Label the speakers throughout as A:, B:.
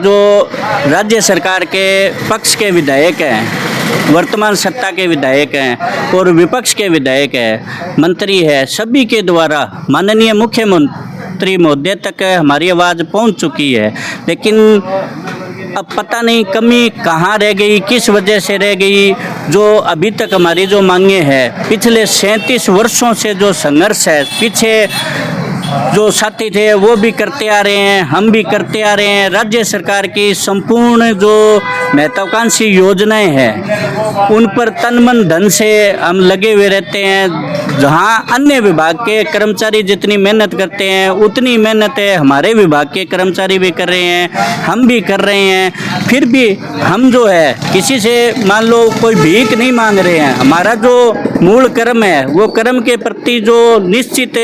A: जो राज्य सरकार के पक्ष के विधायक हैं, वर्तमान सत्ता के विधायक हैं और विपक्ष के विधायक हैं, मंत्री है, सभी के द्वारा माननीय मुख्यमंत्री महोदय तक हमारी आवाज़ पहुंच चुकी है। लेकिन अब पता नहीं कमी कहाँ रह गई, किस वजह से रह गई। जो अभी तक हमारी जो मांगे हैं, पिछले 37 वर्षों से जो संघर्ष है, पीछे जो साथी थे वो भी करते आ रहे हैं, हम भी करते आ रहे हैं। राज्य सरकार की संपूर्ण जो महत्वाकांक्षी योजनाएं हैं उन पर तन मन धन से हम लगे हुए रहते हैं। जहां अन्य विभाग के कर्मचारी जितनी मेहनत करते हैं उतनी मेहनत है हमारे विभाग के कर्मचारी भी कर रहे हैं, हम भी कर रहे हैं। फिर भी हम जो है किसी से मान लो कोई भीख नहीं मांग रहे हैं। हमारा जो मूल कर्म है वो कर्म के प्रति जो निश्चित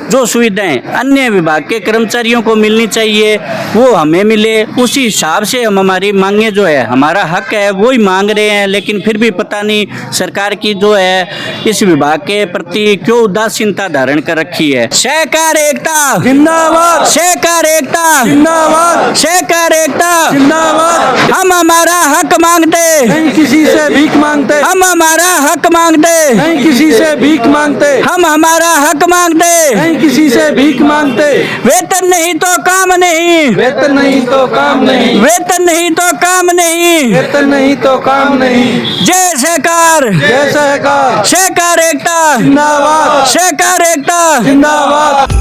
A: जो सुविधाएं अन्य विभाग के कर्मचारियों को मिलनी चाहिए वो हमें मिले, उसी हिसाब से हम हमारी मांगे जो है, हमारा हक है वो ही मांग रहे हैं। लेकिन फिर भी पता नहीं सरकार की जो है इस विभाग के प्रति क्यों उदासीनता धारण कर रखी है। सहकार एकता
B: जिंदाबाद,
A: सहकार एकता
B: जिंदाबाद,
A: सहकार एकता
B: जिंदाबाद।
A: हम हमारा हक मांगते
B: नहीं किसी से भीख मांगते,
A: हम हमारा हक मांगते
B: नहीं किसी से भीख मांगते,
A: हम हमारा हक मांगते
B: नहीं किसी से भीख मांगते।
A: वेतन नहीं तो काम नहीं,
B: वेतन नहीं तो काम नहीं,
A: वेतन नहीं तो काम नहीं,
B: वेतन नहीं तो काम नहीं।
A: जय सहकार,
B: जय सहकार,
A: सहकार एकता
B: जिंदाबाद,
A: सहकार एकता।
B: जिंदाबाद।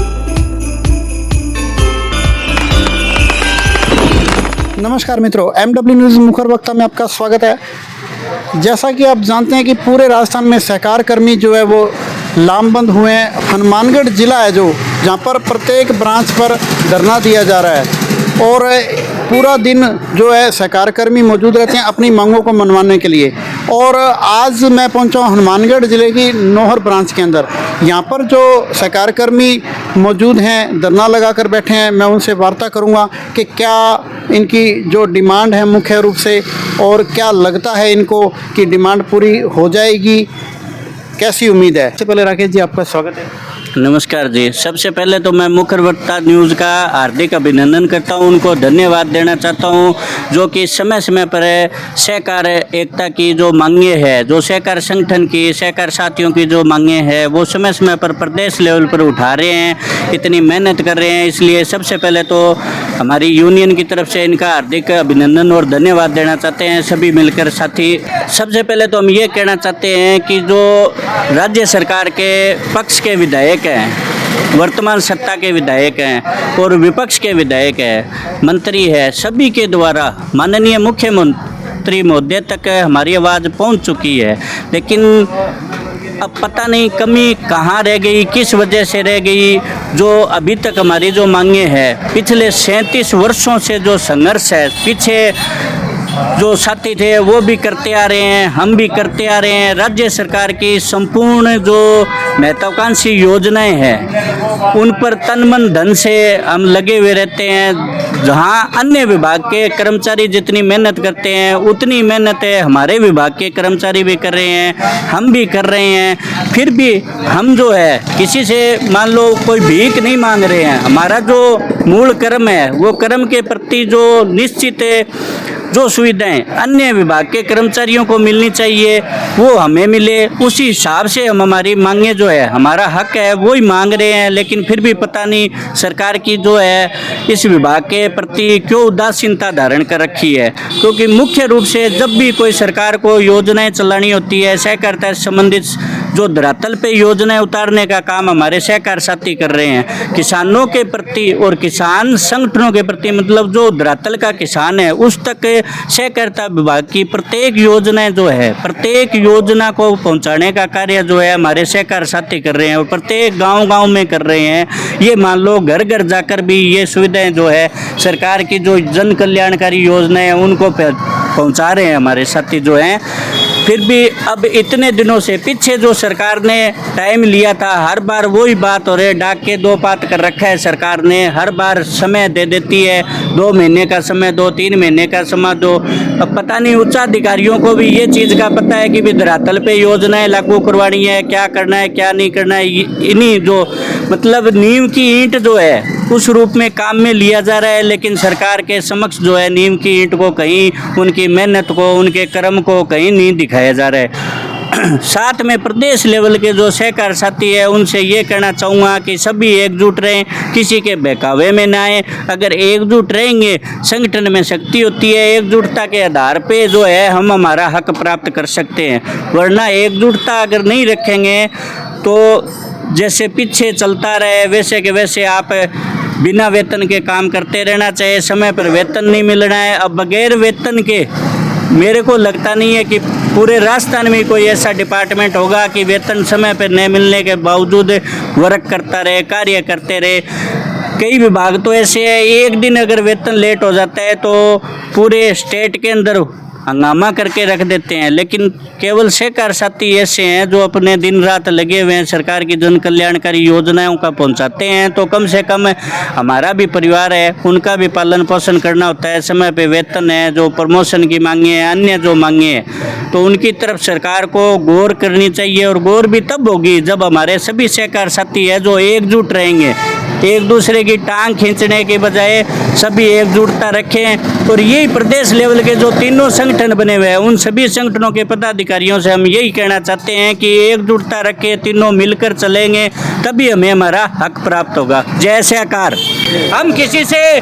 C: नमस्कार मित्रों, MW न्यूज़ मुखर वक्ता में आपका स्वागत है। जैसा कि आप जानते हैं कि पूरे राजस्थान में सहकार कर्मी जो है वो लामबंद हुए हैं। हनुमानगढ़ ज़िला है जो जहाँ पर प्रत्येक ब्रांच पर धरना दिया जा रहा है और पूरा दिन जो है सहकार कर्मी मौजूद रहते हैं अपनी मांगों को मनवाने के लिए। और आज मैं पहुंचा हूं हनुमानगढ़ ज़िले की नौहर ब्रांच के अंदर। यहाँ पर जो सहकार कर्मी मौजूद हैं, धरना लगा कर बैठे हैं, मैं उनसे वार्ता करूंगा कि क्या इनकी जो डिमांड है मुख्य रूप से और क्या लगता है इनको कि डिमांड पूरी हो जाएगी, कैसी उम्मीद है। सबसे पहले राकेश जी आपका स्वागत है।
A: नमस्कार जी। सबसे पहले तो मैं मुखर वक्ता न्यूज़ का हार्दिक अभिनंदन करता हूं, उनको धन्यवाद देना चाहता हूं जो कि समय समय पर सहकार एकता की जो मांगे हैं, जो सहकार संगठन की, सहकार साथियों की जो मांगे हैं वो समय समय पर प्रदेश लेवल पर उठा रहे हैं, इतनी मेहनत कर रहे हैं। इसलिए सबसे पहले तो हमारी यूनियन की तरफ से इनका हार्दिक अभिनंदन और धन्यवाद देना चाहते हैं सभी मिलकर साथी। सबसे पहले तो हम ये कहना चाहते हैं कि जो राज्य सरकार के पक्ष के विधायक हैं, वर्तमान सत्ता के विधायक हैं और विपक्ष के विधायक हैं, मंत्री है, सभी के द्वारा माननीय मुख्यमंत्री महोदय तक हमारी आवाज़ पहुंच चुकी है। लेकिन अब पता नहीं कमी कहाँ रह गई, किस वजह से रह गई। जो अभी तक हमारी जो मांगे हैं, पिछले 37 वर्षों से जो संघर्ष है, पीछे जो साथी थे वो भी करते आ रहे हैं, हम भी करते आ रहे हैं। राज्य सरकार की संपूर्ण जो महत्वाकांक्षी योजनाएं हैं उन पर तन मन धन से हम लगे हुए रहते हैं। जहां अन्य विभाग के कर्मचारी जितनी मेहनत करते हैं उतनी मेहनत है हमारे विभाग के कर्मचारी भी कर रहे हैं, हम भी कर रहे हैं। फिर भी हम जो है किसी से मान लो कोई भीख नहीं मांग रहे हैं। हमारा जो मूल कर्म है वो कर्म के प्रति जो निश्चित जो सुविधाएं अन्य विभाग के कर्मचारियों को मिलनी चाहिए वो हमें मिले, उसी हिसाब से हम हमारी मांगे जो है, हमारा हक है वो ही मांग रहे हैं। लेकिन फिर भी पता नहीं सरकार की जो है इस विभाग के प्रति क्यों उदासीनता धारण कर रखी है। क्योंकि मुख्य रूप से जब भी कोई सरकार को योजनाएं चलानी होती है, सहकारिता से संबंधित जो धरातल पे योजनाएं उतारने का काम हमारे सहकार साथी कर रहे हैं। किसानों के प्रति और किसान संगठनों के प्रति, मतलब जो धरातल का किसान है उस तक सहकारिता विभाग की प्रत्येक योजनाएं जो है, प्रत्येक योजना को पहुंचाने का कार्य जो है हमारे सहकार साथी कर रहे हैं और प्रत्येक गांव-गांव में कर रहे हैं। ये मान लो घर घर जाकर भी ये सुविधाएं जो है सरकार की जो जन कल्याणकारी योजनाएं हैं उनको पहुंचा रहे हैं हमारे साथी जो हैं। फिर भी अब इतने दिनों से पीछे जो सरकार ने टाइम लिया था, हर बार वही बात हो रही है, डाक के दो पात कर रखा है सरकार ने, हर बार समय दे देती है, 2 महीने का समय दो, 3 महीने का समय दो। अब पता नहीं उच्चाधिकारियों को भी ये चीज़ का पता है कि भी धरातल पे योजनाएं लागू करवानी है, क्या करना है क्या नहीं करना है। इन्हीं जो मतलब नींव की ईंट जो है उस रूप में काम में लिया जा रहा है, लेकिन सरकार के समक्ष जो है नीम की ईंट को कहीं, उनकी मेहनत को, उनके कर्म को कहीं नहीं दिखाया जा रहा है। साथ में प्रदेश लेवल के जो सहकार साथी है उनसे ये कहना चाहूँगा कि सभी एकजुट रहें, किसी के बहकावे में ना आए। अगर एकजुट रहेंगे, संगठन में शक्ति होती है, एकजुटता के आधार पे जो है हम हमारा हक प्राप्त कर सकते हैं। वरना एकजुटता अगर नहीं रखेंगे तो जैसे पीछे चलता रहे वैसे के वैसे आप बिना वेतन के काम करते रहना चाहिए। समय पर वेतन नहीं मिलना है। अब बगैर वेतन के मेरे को लगता नहीं है कि पूरे राजस्थान में कोई ऐसा डिपार्टमेंट होगा कि वेतन समय पर नहीं मिलने के बावजूद वर्क करता रहे, कार्य करते रहे। कई विभाग तो ऐसे हैं, एक दिन अगर वेतन लेट हो जाता है तो पूरे स्टेट के अंदर हंगामा करके रख देते हैं। लेकिन केवल सहकार साथी ऐसे हैं जो अपने दिन रात लगे हुए हैं, सरकार की जन कल्याणकारी योजनाओं का पहुंचाते हैं। तो कम से कम हमारा भी परिवार है, उनका भी पालन पोषण करना होता है। समय पे वेतन है, जो प्रमोशन की मांगे हैं, अन्य जो मांगे हैं, तो उनकी तरफ सरकार को गौर करनी चाहिए। और गौर भी तब होगी जब हमारे सभी सहकार साथी है जो एकजुट रहेंगे, एक दूसरे की टांग खींचने के बजाय सभी एकजुटता रखें। और यही प्रदेश लेवल के जो तीनों संगठन बने हुए हैं उन सभी संगठनों के पदाधिकारियों से हम यही कहना चाहते हैं कि एकजुटता रखें, तीनों मिलकर चलेंगे तभी हमें हमारा हक प्राप्त होगा। जय सहकार। हम किसी से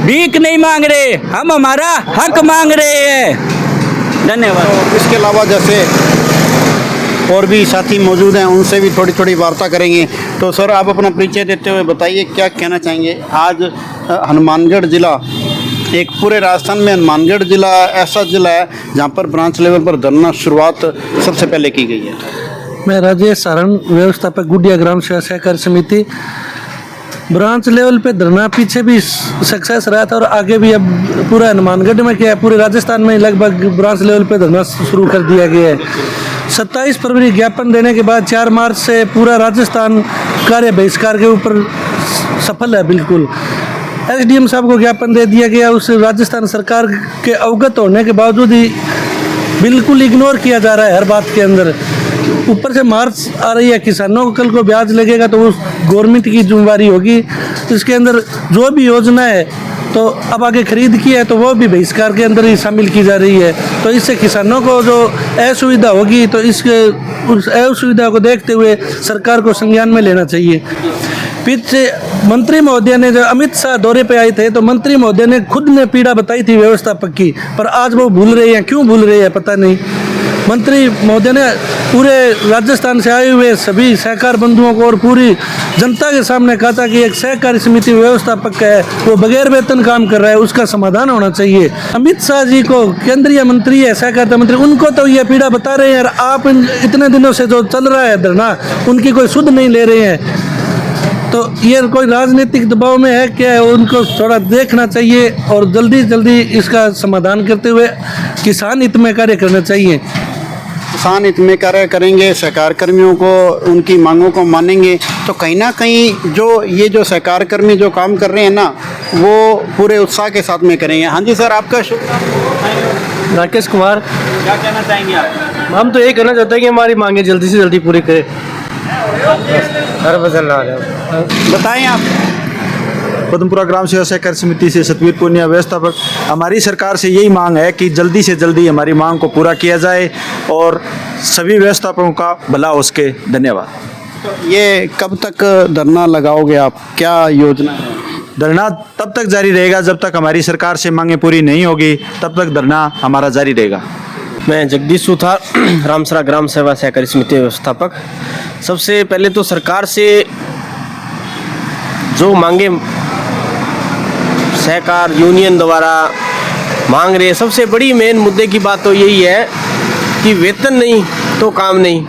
A: भीख नहीं मांग रहे, हम हमारा हक मांग रहे हैं। धन्यवाद।
C: इसके अलावा जैसे और भी साथी मौजूद हैं, उनसे भी थोड़ी थोड़ी वार्ता करेंगे। तो सर, आप अपना परिचय देते हुए बताइए क्या कहना चाहेंगे। आज हनुमानगढ़ ज़िला, एक पूरे राजस्थान में हनुमानगढ़ ज़िला ऐसा ज़िला है जहाँ पर ब्रांच लेवल पर धरना शुरुआत सबसे पहले की गई है।
D: मैं राजेश सारण, व्यवस्थापक गुडिया ग्राम सेवा सहकारी समिति। ब्रांच लेवल पे धरना पीछे भी सक्सेस रहा था और आगे भी अब पूरा हनुमानगढ़ में क्या है, पूरे राजस्थान में लगभग ब्रांच लेवल पे धरना शुरू कर दिया गया है। 27 फरवरी ज्ञापन देने के बाद 4 मार्च से पूरा राजस्थान कार्य बहिष्कार के ऊपर सफल है। बिल्कुल एसडीएम साहब को ज्ञापन दे दिया गया, उस राजस्थान सरकार के अवगत होने के बावजूद ही बिल्कुल इग्नोर किया जा रहा है हर बात के अंदर। ऊपर से मार्च आ रही है, किसानों को कल को ब्याज लगेगा तो उस गवर्नमेंट की जिम्मेवारी होगी। इसके अंदर जो भी योजना है तो अब आगे खरीद की है तो वो भी बहिष्कार के अंदर ही शामिल की जा रही है। तो इससे किसानों को जो असुविधा होगी तो इसके उस असुविधा को देखते हुए सरकार को संज्ञान में लेना चाहिए। पीछे मंत्री महोदय ने जब अमित शाह दौरे पे आए थे तो मंत्री महोदय ने खुद ने पीड़ा बताई थी व्यवस्थापक की, पर आज वो भूल रहे हैं। क्यों भूल रहे हैं पता नहीं। मंत्री महोदय ने पूरे राजस्थान से आए हुए सभी सहकार बंधुओं को और पूरी जनता के सामने कहा था कि एक सहकारी समिति व्यवस्थापक है वो बगैर वेतन काम कर रहा है, उसका समाधान होना चाहिए। अमित शाह जी को केंद्रीय मंत्री है, सहकारिता मंत्री, उनको तो ये पीड़ा बता रहे हैं और आप इतने दिनों से जो चल रहा है धरना उनकी कोई सुध नहीं ले रहे हैं। तो ये कोई राजनीतिक दबाव में है क्या, उनको थोड़ा देखना चाहिए और जल्दी जल्दी इसका समाधान करते हुए किसान हित में कार्य करना चाहिए।
C: किसान हित में कार्य करेंगे, सहकार कर्मियों को उनकी मांगों को मानेंगे तो कहीं ना कहीं जो सहकार कर्मी जो काम कर रहे हैं ना वो पूरे उत्साह के साथ में करेंगे। हाँ जी सर, आपका शुभ।
D: राकेश कुमार।
A: क्या कहना चाहेंगे आप?
D: हम तो ये कहना चाहते हैं कि हमारी मांगे जल्दी से जल्दी पूरी करें।
C: बताएं आप।
B: पद्मपुरा ग्राम सेवा सहकारी समिति से सतवीर पूर्णिया व्यवस्थापक। हमारी सरकार से यही मांग है कि जल्दी से जल्दी हमारी मांग को पूरा किया जाए और सभी व्यवस्थापकों का भला हो सके। धन्यवाद।
C: ये कब तक धरना लगाओगे आप, क्या योजना है?
B: धरना तब तक जारी रहेगा जब तक हमारी सरकार से मांगें पूरी नहीं होगी, तब तक धरना हमारा जारी रहेगा।
E: मैं जगदीश सुथार, रामसरा ग्राम सेवा सहकारी समिति व्यवस्थापक। सबसे पहले तो सरकार से जो मांगे सहकार यूनियन द्वारा मांग रहे हैं, सबसे बड़ी मेन मुद्दे की बात तो यही है कि वेतन नहीं तो काम नहीं।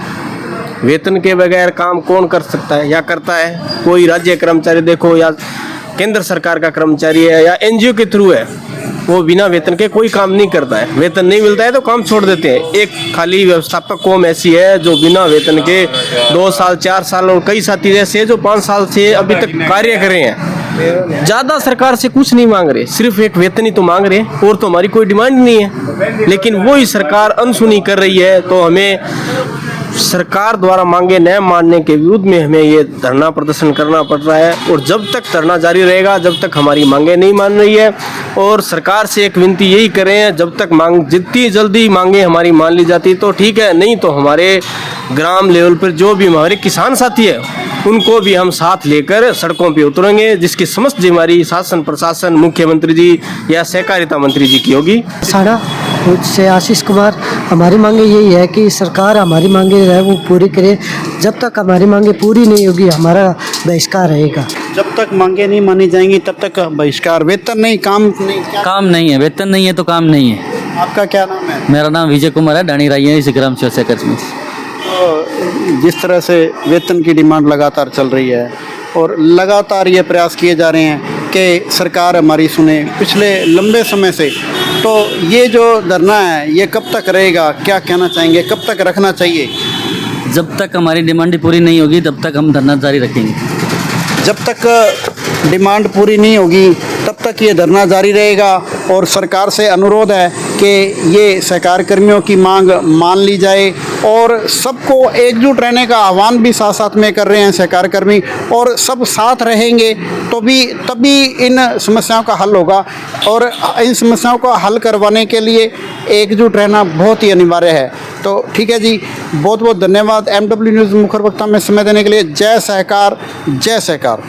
E: वेतन के बगैर काम कौन कर सकता है या करता है? कोई राज्य कर्मचारी देखो या केंद्र सरकार का कर्मचारी है या एनजीओ के थ्रू है, वो बिना वेतन के कोई काम नहीं करता है। वेतन नहीं मिलता है तो काम छोड़ देते हैं। एक खाली व्यवस्थापक कौम ऐसी है जो बिना वेतन के 2 साल 4 साल और कई साथी ऐसे जो 5 साल से अभी तक कार्य कर रहे हैं। ज़्यादा सरकार से कुछ नहीं मांग रहे, सिर्फ एक वेतन ही तो मांग रहे हैं और तो हमारी कोई डिमांड नहीं है। लेकिन वो ही सरकार अनसुनी कर रही है। तो हमें सरकार द्वारा मांगे न मानने के विरुद्ध में हमें ये धरना प्रदर्शन करना पड़ रहा है। और जब तक धरना जारी रहेगा, जब तक हमारी मांगे नहीं मान रही है, और सरकार से एक विनती यही करें, जब तक मांग जितनी जल्दी मांगे हमारी मान ली जाती तो ठीक है, नहीं तो हमारे ग्राम लेवल पर जो भी हमारे किसान साथी है उनको भी हम साथ लेकर सड़कों पे उतरेंगे, जिसकी समस्त जिम्मेदारी शासन प्रशासन, मुख्यमंत्री जी या सहकारिता मंत्री जी की होगी।
F: साड़ा से आशीष कुमार, हमारी मांगे यही है कि सरकार हमारी मांगे है वो पूरी करे। जब तक हमारी मांगे पूरी नहीं होगी हमारा बहिष्कार रहेगा।
C: जब तक मांगे नहीं मानी जाएंगी तब तक बहिष्कार। वेतन नहीं, काम नहीं, क्या
G: काम नहीं है, वेतन नहीं है तो काम नहीं है।
C: आपका क्या नाम है?
G: मेरा नाम विजय कुमार है, डाणी राई है, इस ग्राम सेवा सहकारी समिति।
C: तो जिस तरह से वेतन की डिमांड लगातार चल रही है और लगातार ये प्रयास किए जा रहे हैं कि सरकार हमारी सुने पिछले लंबे समय से, तो ये जो धरना है ये कब तक रहेगा? क्या कहना चाहेंगे, कब तक रखना चाहिए?
G: जब तक हमारी डिमांड पूरी नहीं होगी तब तक हम धरना जारी रखेंगे।
C: जब तक डिमांड पूरी नहीं होगी तब तक ये धरना जारी रहेगा। और सरकार से अनुरोध है कि ये सहकार कर्मियों की मांग मान ली जाए और सबको एकजुट रहने का आह्वान भी साथ साथ में कर रहे हैं सहकार कर्मी। और सब साथ रहेंगे तो भी तभी इन समस्याओं का हल होगा, और इन समस्याओं को हल करवाने के लिए एकजुट रहना बहुत ही अनिवार्य है। तो ठीक है जी, बहुत बहुत धन्यवाद MW न्यूज़ मुखर वक्ता में समय देने के लिए। जय सहकार, जय सहकार।